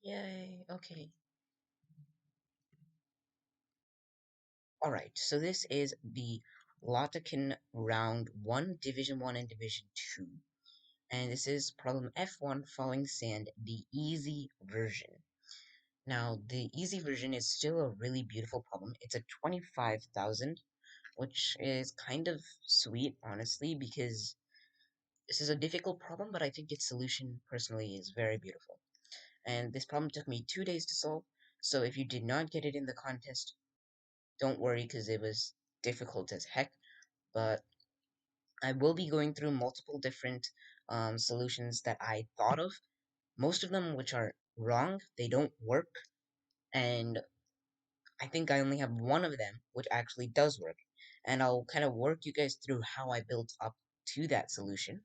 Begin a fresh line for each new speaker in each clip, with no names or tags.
Yay, okay. Alright, so this is the Latoken Round 1, Division 1 and Division 2. And this is problem F1 following sand, the easy version. Now, the easy version is still a really beautiful problem. It's a 25,000, which is kind of sweet, honestly, because this is a difficult problem, but I think its solution, personally, is very beautiful. And this problem took me 2 days to solve, so if you did not get it in the contest, don't worry, because it was difficult as heck, but I will be going through multiple different solutions that I thought of, most of them which are wrong, they don't work, and I think I only have one of them which actually does work, and I'll kind of work you guys through how I built up to that solution.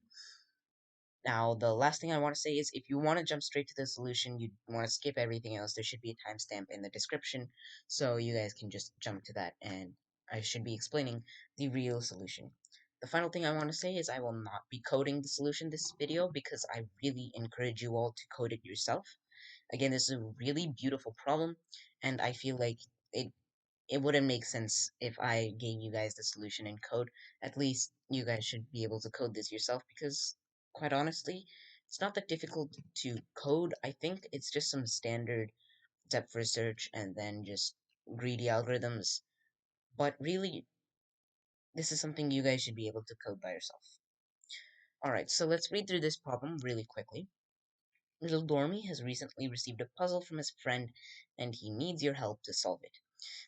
Now, the last thing I want to say is if you want to jump straight to the solution, you want to skip everything else, there should be a timestamp in the description, so you guys can just jump to that, and I should be explaining the real solution. The final thing I want to say is I will not be coding the solution this video because I really encourage you all to code it yourself. Again, this is a really beautiful problem, and I feel like it it wouldn't make sense if I gave you guys the solution in code. At least you guys should be able to code this yourself because, quite honestly, it's not that difficult to code. I think it's just some standard depth research and then just greedy algorithms. But really, this is something you guys should be able to code by yourself. Alright, so let's read through this problem really quickly. Little Dormy has recently received a puzzle from his friend and he needs your help to solve it.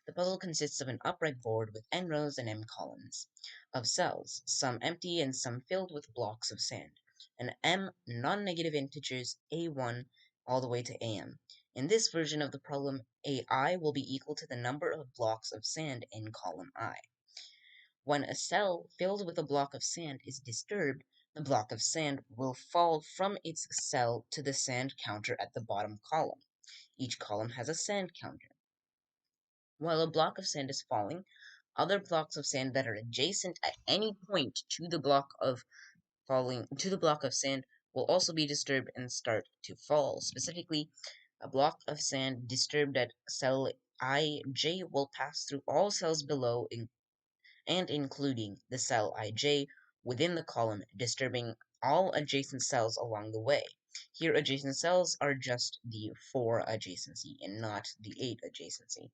The puzzle consists of an upright board with n rows and m columns of cells, some empty and some filled with blocks of sand, and m non-negative integers a1 all the way to am. In this version of the problem, ai will be equal to the number of blocks of sand in column I. When a cell filled with a block of sand is disturbed, the block of sand will fall from its cell to the sand counter at the bottom column. Each column has a sand counter. While a block of sand is falling, other blocks of sand that are adjacent at any point to the block of sand will also be disturbed and start to fall. Specifically, a block of sand disturbed at cell ij will pass through all cells below and including the cell ij within the column, disturbing all adjacent cells along the way. Here, adjacent cells are just the 4 adjacency and not the 8 adjacency.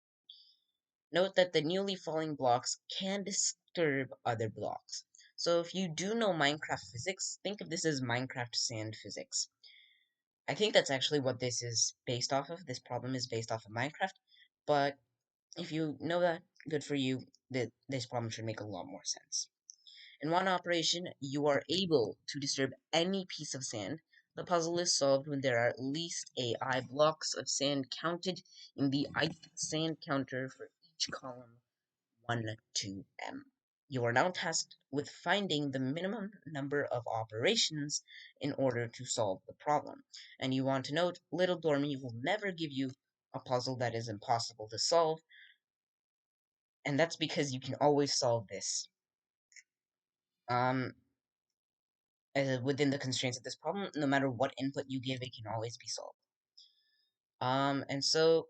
Note that the newly falling blocks can disturb other blocks. So if you do know Minecraft physics, think of this as Minecraft sand physics. I think that's actually what this is based off of. This problem is based off of Minecraft, but if you know that, good for you. This problem should make a lot more sense. In one operation, you are able to disturb any piece of sand. The puzzle is solved when there are at least AI blocks of sand counted in the ith sand counter for each column 1 to m. You are now tasked with finding the minimum number of operations in order to solve the problem. And you want to note, Little Dormy will never give you a puzzle that is impossible to solve, and that's because you can always solve this. Um, Within the constraints of this problem, no matter what input you give, it can always be solved. And so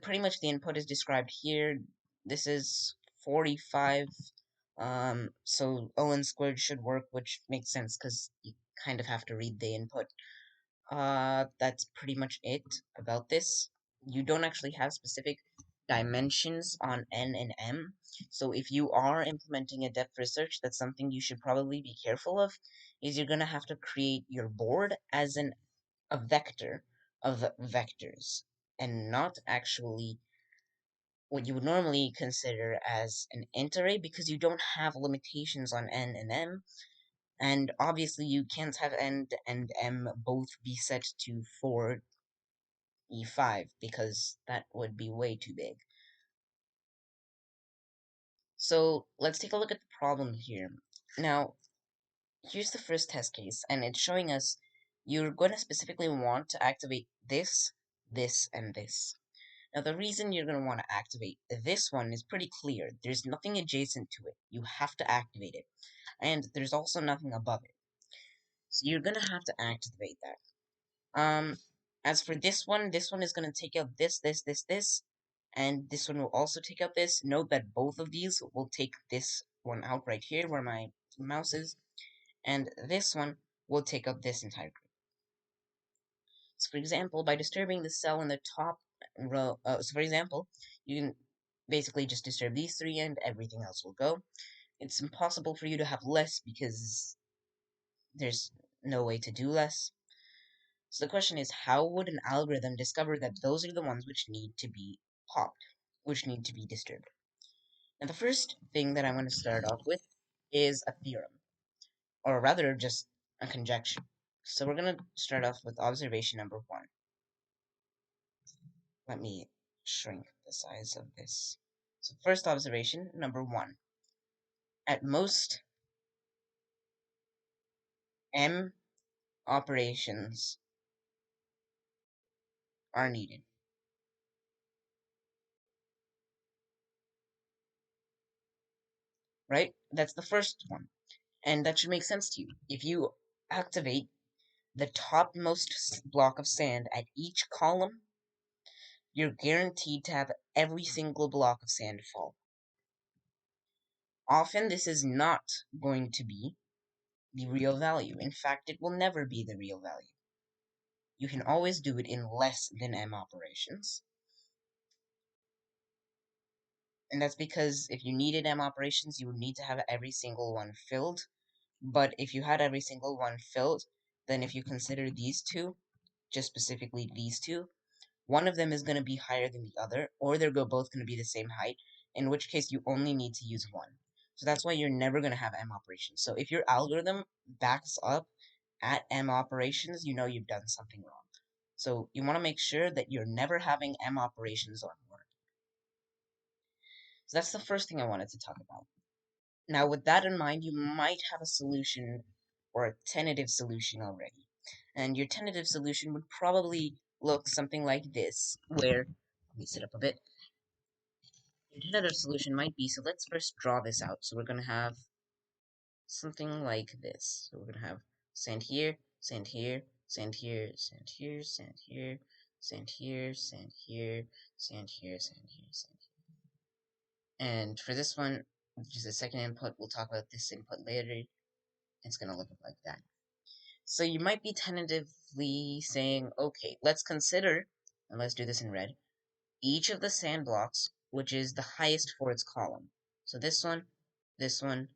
pretty much the input is described here. This is 45. So O squared should work, which makes sense because you kind of have to read the input. That's pretty much it about this. You don't actually have specific dimensions on n and m. So if you are implementing a depth research, that's something you should probably be careful of, is you're gonna have to create your board as a vector of vectors, and not actually what you would normally consider as an int array because you don't have limitations on n and m, and obviously you can't have n and m both be set to 4e5 because that would be way too big. So let's take a look at the problem here. Now, here's the first test case, and it's showing us you're going to specifically want to activate this, this, and this. Now, the reason you're going to want to activate this one is pretty clear. There's nothing adjacent to it. You have to activate it. And there's also nothing above it. So you're going to have to activate that. As for this one is going to take out this, and this one will also take out this. Note that both of these will take this one out right here where my mouse is, and this one will take out this entire group. So for example, by disturbing the cell in the top row, so for example, you can basically just disturb these three and everything else will go. It's impossible for you to have less because there's no way to do less. So the question is, how would an algorithm discover that those are the ones which need to be popped, which need to be disturbed? And the first thing that I want to start off with is a theorem, or rather just a conjecture. So we're going to start off with observation number 1. Let me shrink the size of this. So first observation, number 1. At most, M operations are needed. Right? That's the first one. And that should make sense to you. If you activate the topmost block of sand at each column, you're guaranteed to have every single block of sand fall. Often this is not going to be the real value. In fact, it will never be the real value. You can always do it in less than M operations. And that's because if you needed M operations, you would need to have every single one filled. But if you had every single one filled, then if you consider these two, just specifically these two, one of them is going to be higher than the other, or they're both going to be the same height, in which case you only need to use one. So that's why you're never going to have M operations. So if your algorithm backs up at M operations, you know you've done something wrong. So you want to make sure that you're never having M operations or more. So that's the first thing I wanted to talk about. Now, with that in mind, you might have a solution or a tentative solution already. And your tentative solution would probably look something like this, where, let me sit up a bit. Your tentative solution might be, so let's first draw this out. So we're going to have something like this. So we're going to have sand here, sand here, sand here, sand here, sand here, sand here, sand here, sand here, sand here, sand here. And for this one, which is the second input, we'll talk about this input later. It's going to look like that. So you might be tentatively saying, okay, let's consider, and let's do this in red, each of the sand blocks, which is the highest for its column. So this one, this one,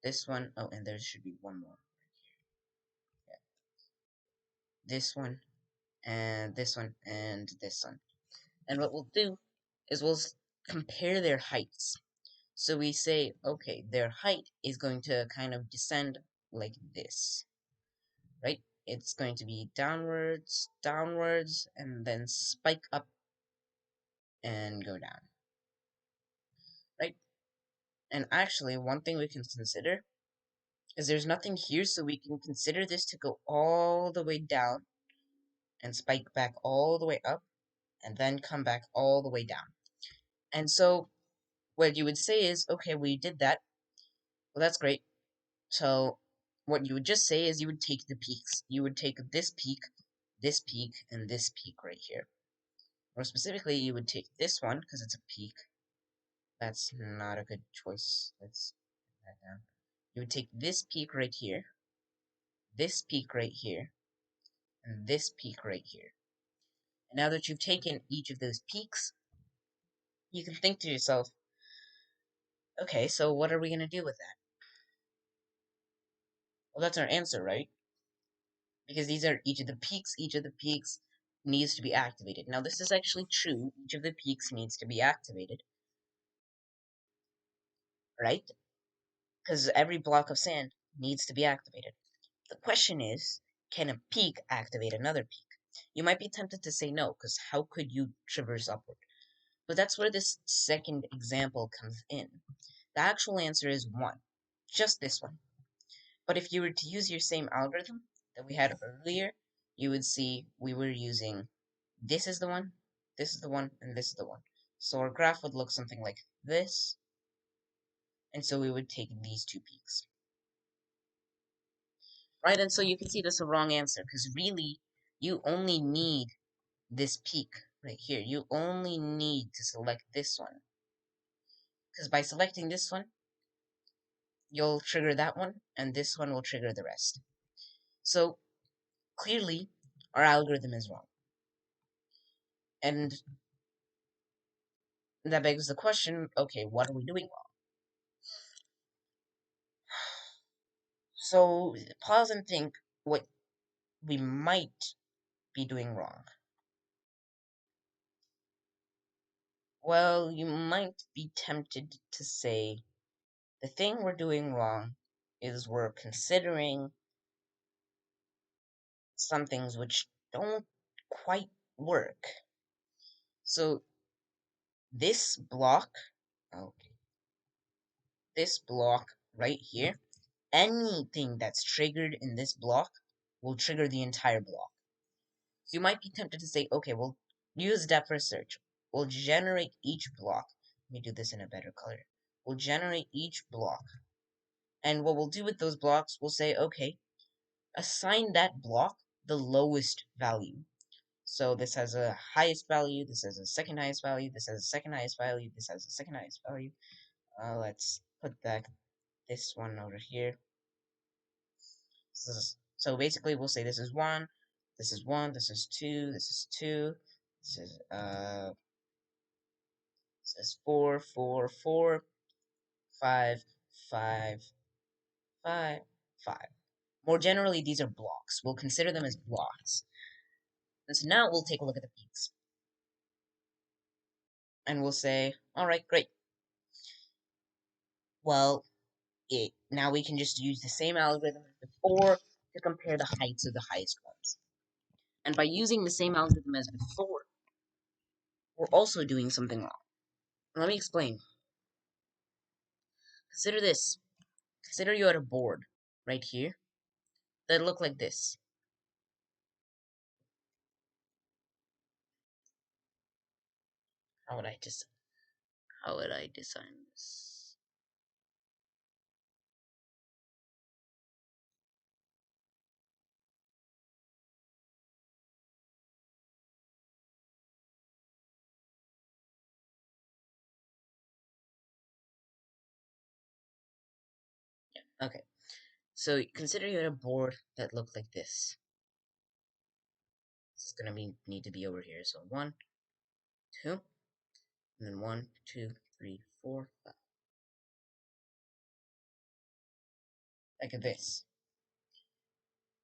this one, oh, and there should be one more. Yeah. This one, and this one, and this one. And what we'll do is we'll compare their heights. So we say, okay, their height is going to kind of descend like this, right? It's going to be downwards, downwards, and then spike up and go down, right? And actually, one thing we can consider is there's nothing here, so we can consider this to go all the way down and spike back all the way up and then come back all the way down. And so what you would say is, okay, we did that. Well, that's great. So what you would just say is you would take the peaks. You would take this peak, and this peak right here. More specifically, you would take this one, because it's a peak. That's not a good choice. Let's put that down. You would take this peak right here, this peak right here, and this peak right here. And now that you've taken each of those peaks, you can think to yourself, okay, so what are we going to do with that? Well, that's our answer, right? Because these are each of the peaks needs to be activated. Now, this is actually true. Each of the peaks needs to be activated, right? Because every block of sand needs to be activated. The question is, can a peak activate another peak? You might be tempted to say no, because how could you traverse upward? But that's where this second example comes in. The actual answer is 1. Just this one. But if you were to use your same algorithm that we had earlier, you would see we were using this is the one, this is the one, and this is the one. So our graph would look something like this, and so we would take these two peaks. Right, and so you can see that's a wrong answer, because really, you only need this peak right here. You only need to select this one. Because by selecting this one, you'll trigger that one, and this one will trigger the rest. So, clearly, our algorithm is wrong. And that begs the question, okay, what are we doing wrong? So, pause and think what we might be doing wrong. Well, you might be tempted to say the thing we're doing wrong is we're considering some things which don't quite work. So this block, okay, this block right here, anything that's triggered in this block will trigger the entire block. So you might be tempted to say, okay, we'll use depth first search. We'll generate each block. Let me do this in a better color. We'll generate each block. And what we'll do with those blocks, we'll say, okay, assign that block the lowest value. So this has a highest value, this has a second highest value, this has a second highest value, this has a second highest value. Let's put this one over here. So basically we'll say this is 1, this is 1, this is 2, this is 2, this is 4, 4, 4, 5, 5, 5, 5. More generally, these are blocks. We'll consider them as blocks. And so now we'll take a look at the peaks. And we'll say, alright, great. Well, now we can just use the same algorithm as before to compare the heights of the highest ones. And by using the same algorithm as before, we're also doing something wrong. Let me explain. Consider this. Consider you at a board right here that look like this. How would I design this? Yeah, okay. So consider you at a board that looked like this. This is gonna need to be over here. So 1, 2, and then 1, 2, 3, 4, 5. Like this.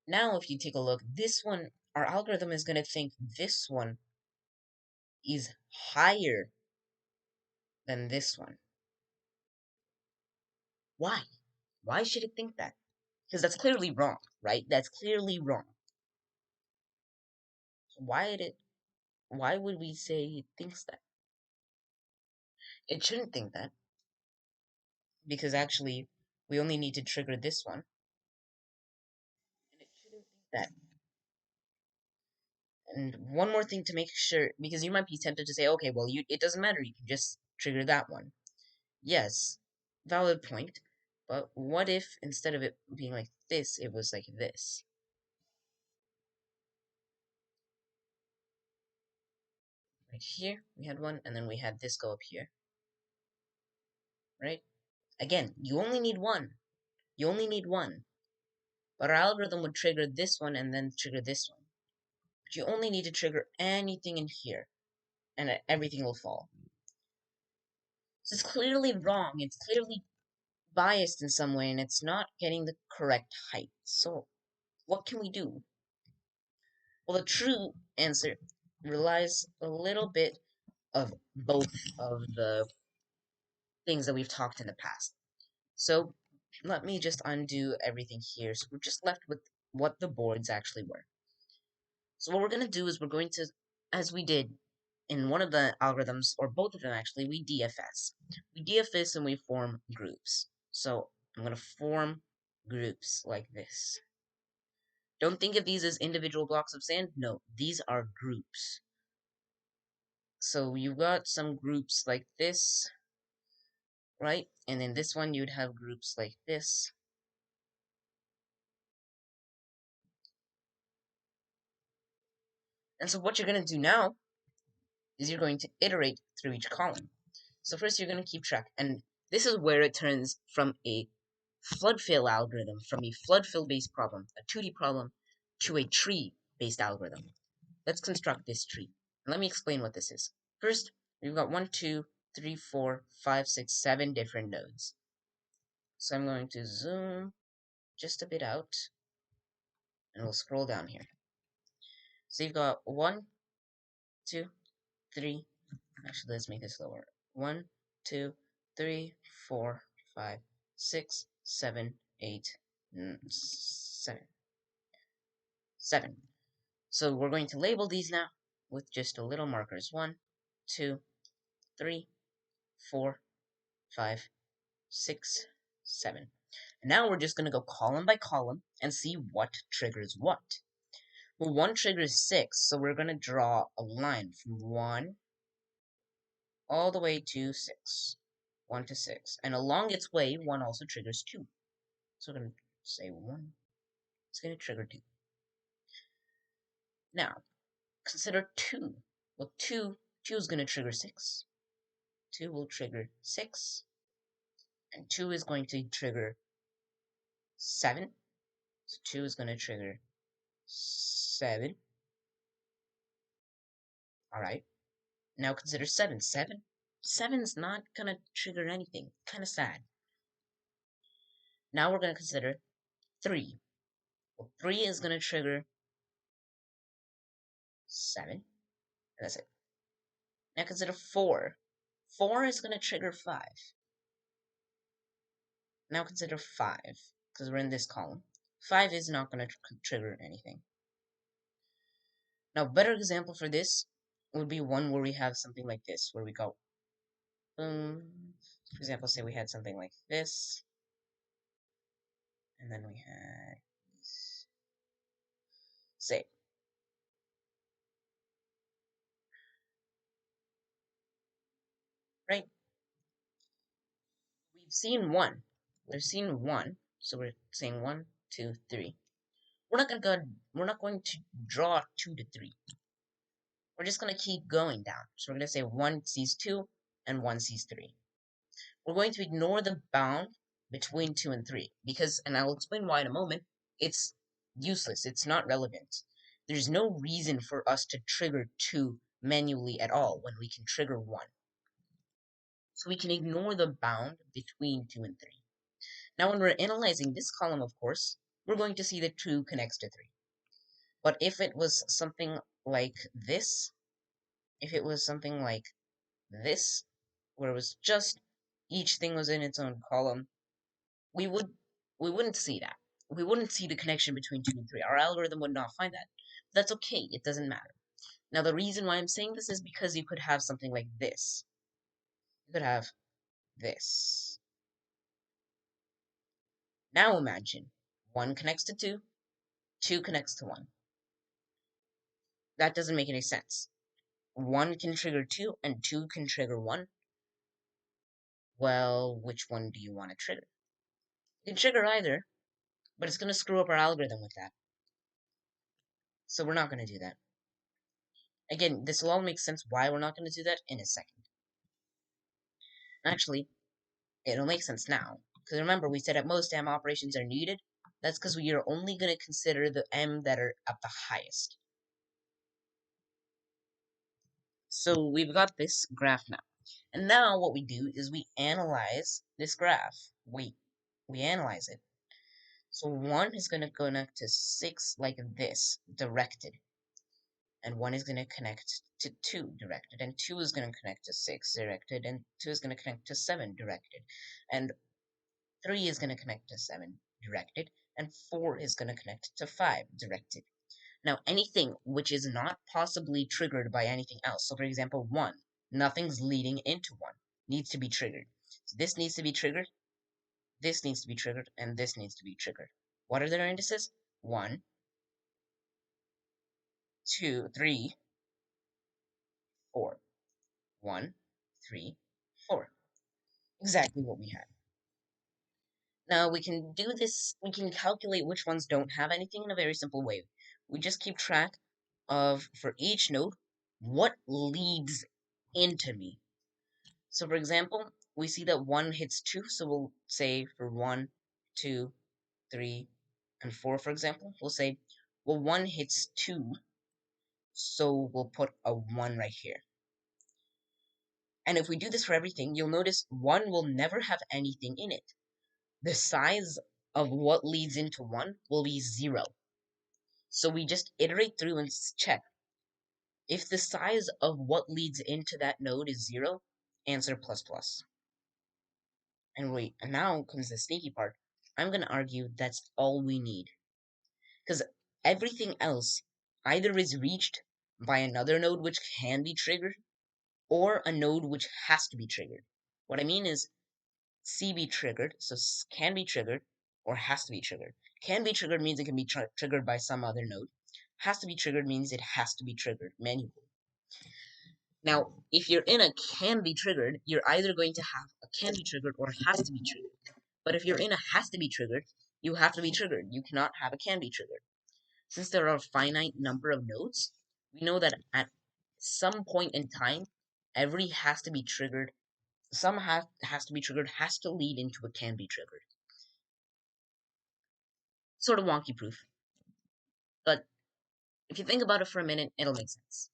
Now, if you take a look, this one, our algorithm is gonna think this one is higher than this one. Why? Why should it think that? Because that's clearly wrong, right? That's clearly wrong. So why would we say it thinks that? It shouldn't think that. Because actually, we only need to trigger this one. And it shouldn't think that. And one more thing to make sure, because you might be tempted to say, okay, well, it doesn't matter, you can just trigger that one. Yes, valid point. But what if instead of it being like this, it was like this? Right here, we had one, and then we had this go up here. Right? Again, you only need one. You only need one. But our algorithm would trigger this one and then trigger this one. But you only need to trigger anything in here, and everything will fall. So it's clearly wrong. It's clearly biased in some way, and it's not getting the correct height. So what can we do? Well, the true answer relies a little bit of both of the things that we've talked in the past. So let me just undo everything here. So we're just left with what the boards actually were. So what we're going to do is we're going to, as we did in one of the algorithms, or both of them actually, we DFS. We DFS and we form groups. So I'm going to form groups like this. Don't think of these as individual blocks of sand. No, these are groups. So you've got some groups like this, right? And in this one, you'd have groups like this. And so what you're going to do now is you're going to iterate through each column. So first you're going to keep track, and this is where it turns from a flood fill algorithm, from a flood fill based problem, a 2D problem, to a tree based algorithm. Let's construct this tree. And let me explain what this is. First, we've got 1, 2, 3, 4, 5, 6, 7 different nodes. So I'm going to zoom just a bit out, and we'll scroll down here. So you've got 1, 2, 3, actually let's make this lower. 1, 2, 3, 4, 5, 6, 7, 8, 7. 7. So we're going to label these now with just a little markers. 1, 2, 3, 4, 5, 6, 7. And now we're just going to go column by column and see what triggers what. Well, 1 triggers 6, so we're going to draw a line from 1 all the way to 6. 1 to 6. And along its way, 1 also triggers 2. So we're going to say 1. It's going to trigger 2. Now, consider 2. Well, 2 is going to trigger 6. 2 will trigger 6. And 2 is going to trigger 7. So 2 is going to trigger 7. Alright. Now consider 7. 7's not going to trigger anything. Kind of sad. Now we're going to consider 3. Well, 3 is going to trigger 7. And that's it. Now consider 4. 4 is going to trigger 5. Now consider 5, because we're in this column. 5 is not going to trigger anything. Now, a better example for this would be one where we have something like this, where we go, for example, say we had something like this, and then we had this. Say, right? We've seen 1. We've seen 1, so we're saying 1, 2, 3. We're not going to draw 2 to 3. We're just going to keep going down. So we're going to say 1 sees 2, and 1 sees 3. We're going to ignore the bound between 2 and 3, because, and I'll explain why in a moment, it's useless, it's not relevant. There's no reason for us to trigger 2 manually at all when we can trigger 1. So we can ignore the bound between 2 and 3. Now when we're analyzing this column, of course, we're going to see that 2 connects to 3. But if it was something like this, if it was something like this, where it was just each thing was in its own column, we wouldn't see that. We wouldn't see the connection between 2 and 3. Our algorithm would not find that. That's okay, it doesn't matter. Now the reason why I'm saying this is because you could have something like this. You could have this. Now imagine 1 connects to 2, 2 connects to 1. That doesn't make any sense. 1 can trigger 2 and 2 can trigger 1. Well, which one do you want to trigger? You can trigger either, but it's going to screw up our algorithm with that. So we're not going to do that. Again, this will all make sense why we're not going to do that in a second. Actually, it'll make sense now. Because remember, we said at most M operations are needed. That's because we are only going to consider the M that are at the highest. So we've got this graph now. And now what we do is we analyze this graph. We analyze it. So 1 is going to connect to 6 like this, directed. And 1 is going to connect to 2, directed. And 2 is going to connect to 6, directed. And 2 is going to connect to 7, directed. And 3 is going to connect to 7, directed. And 4 is going to connect to 5, directed. Now, anything which is not possibly triggered by anything else, so for example, 1, nothing's leading into 1, needs to be triggered. So this needs to be triggered, this needs to be triggered, and this needs to be triggered. What are their indices? 1, 2, 3, 4. 1, 3, 4. Exactly what we had. Now we can do this, we can calculate which ones don't have anything in a very simple way. We just keep track of, for each node, what leads into me. So for example, we see that 1 hits 2, so we'll say for 1, 2, 3, and 4, for example, we'll say, well, 1 hits 2, so we'll put a 1 right here. And if we do this for everything, you'll notice 1 will never have anything in it. The size of what leads into 1 will be 0. So we just iterate through and check. If the size of what leads into that node is 0, answer plus plus. And wait, and now comes the sneaky part. I'm going to argue that's all we need. Because everything else either is reached by another node which can be triggered, or a node which has to be triggered. What I mean is, C be triggered, so can be triggered, or has to be triggered. Can be triggered means it can be triggered by some other node. Has to be triggered means it has to be triggered manually. Now, if you're in a can be triggered, you're either going to have a can be triggered or has to be triggered. But if you're in a has to be triggered, you have to be triggered. You cannot have a can be triggered. Since there are a finite number of nodes, we know that at some point in time, every has to be triggered, some has to be triggered has to lead into a can be triggered. Sort of wonky proof. But if you think about it for a minute, it'll make sense.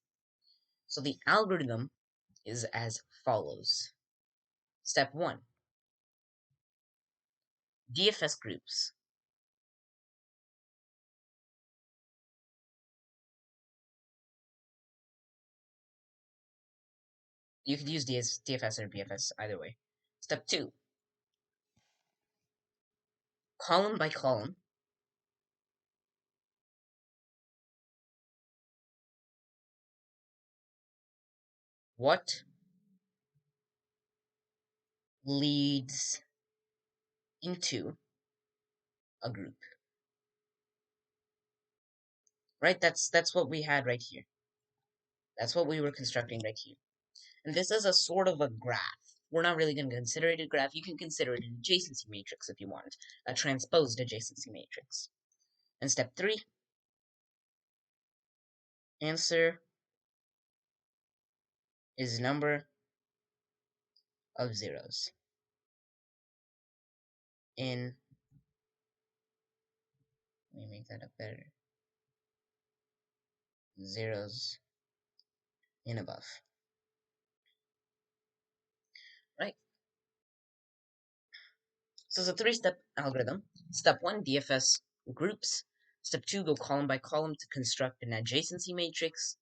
So the algorithm is as follows. Step 1. DFS groups. You could use DFS or BFS either way. Step 2. Column by column. What leads into a group? Right? That's what we had right here. That's what we were constructing right here. And this is a sort of a graph. We're not really going to consider it a graph. You can consider it an adjacency matrix if you want. A transposed adjacency matrix. And step 3, answer is number of zeros in, let me make that up better, zeros in above. Right? So it's a 3-step algorithm. Step 1, DFS groups. Step 2, go column by column to construct an adjacency matrix.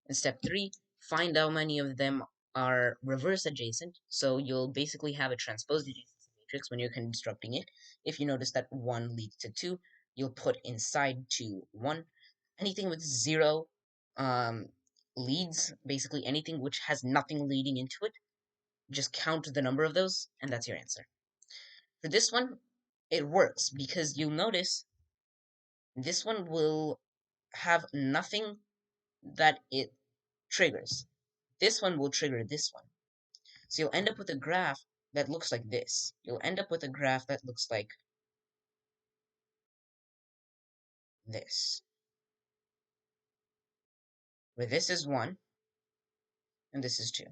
And step 3, find how many of them are reverse adjacent. So you'll basically have a transposed adjacency matrix when you're constructing it. If you notice that 1 leads to 2, you'll put inside 2, 1. Anything with 0 leads, basically anything which has nothing leading into it, just count the number of those, and that's your answer. For this one, it works because you'll notice this one will have nothing that it triggers. This one will trigger this one. So you'll end up with a graph that looks like this. You'll end up with a graph that looks like this, where this is 1 and this is 2.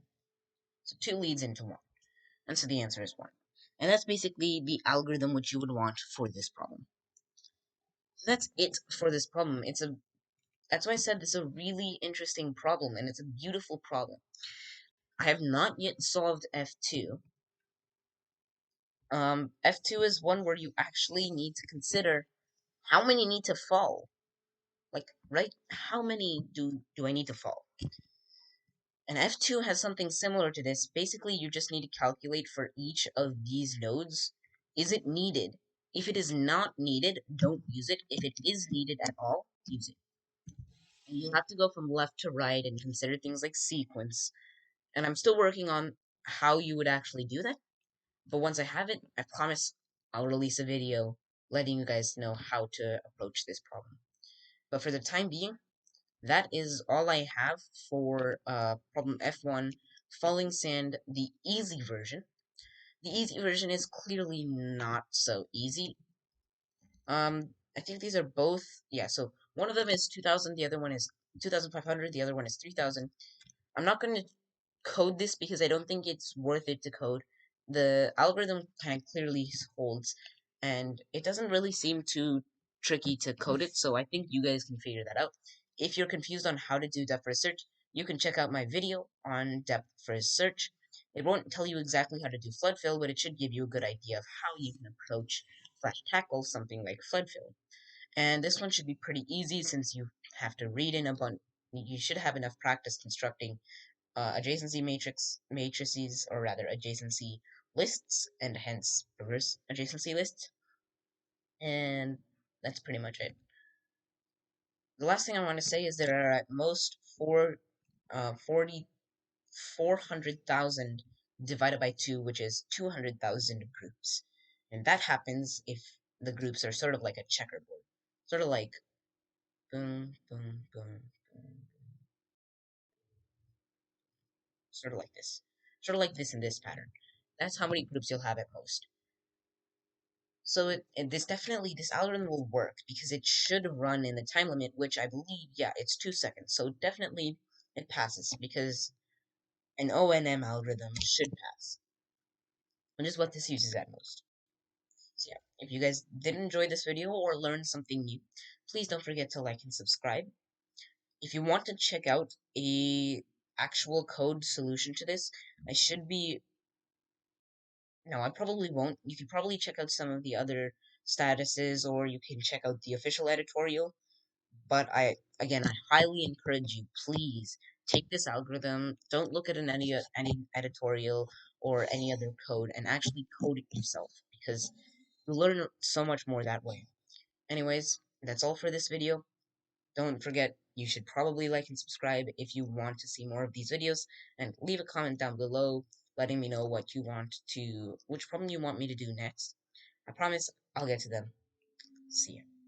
So 2 leads into 1. And so the answer is 1. And that's basically the algorithm which you would want for this problem. So that's it for this problem. That's why I said this is a really interesting problem, and it's a beautiful problem. I have not yet solved F2. F2 is one where you actually need to consider how many need to fall. Like, right? How many do I need to fall? And F2 has something similar to this. Basically, you just need to calculate for each of these nodes. Is it needed? If it is not needed, don't use it. If it is needed at all, use it. And you have to go from left to right and consider things like sequence. And I'm still working on how you would actually do that. But once I have it, I promise I'll release a video letting you guys know how to approach this problem. But for the time being, that is all I have for problem F1, falling sand, the easy version. The easy version is clearly not so easy. I think these are both, yeah, so one of them is 2000, the other one is 2,500. The other one is 3,000. I'm not going to code this because I don't think it's worth it to code. The algorithm kind of clearly holds, and it doesn't really seem too tricky to code it, so I think you guys can figure that out. If you're confused on how to do depth first search, you can check out my video on depth first search. It won't tell you exactly how to do flood fill, but it should give you a good idea of how you can approach slash tackle something like flood fill. And this one should be pretty easy since you have to read in a bunch. You should have enough practice constructing adjacency matrices, or rather adjacency lists, and hence reverse adjacency lists. And that's pretty much it. The last thing I want to say is there are at most 400,000 divided by 2, which is 200,000 groups. And that happens if the groups are sort of like a checkerboard. Sort of like boom, boom, boom, boom, sort of like this. Sort of like this in this pattern. That's how many groups you'll have at most. So this algorithm will work because it should run in the time limit, which I believe, yeah, it's 2 seconds. So definitely it passes because an ONM algorithm should pass, which is what this uses at most. So yeah, if you guys did enjoy this video or learn something new, please don't forget to like and subscribe. If you want to check out a actual code solution to this, I should be no, I probably won't. You can probably check out some of the other statuses, or you can check out the official editorial. But again, I highly encourage you, please take this algorithm. Don't look at any editorial or any other code, and actually code it yourself because you learn so much more that way. Anyways, that's all for this video. Don't forget, you should probably like and subscribe if you want to see more of these videos, and leave a comment down below letting me know which problem you want me to do next. I promise I'll get to them. See ya.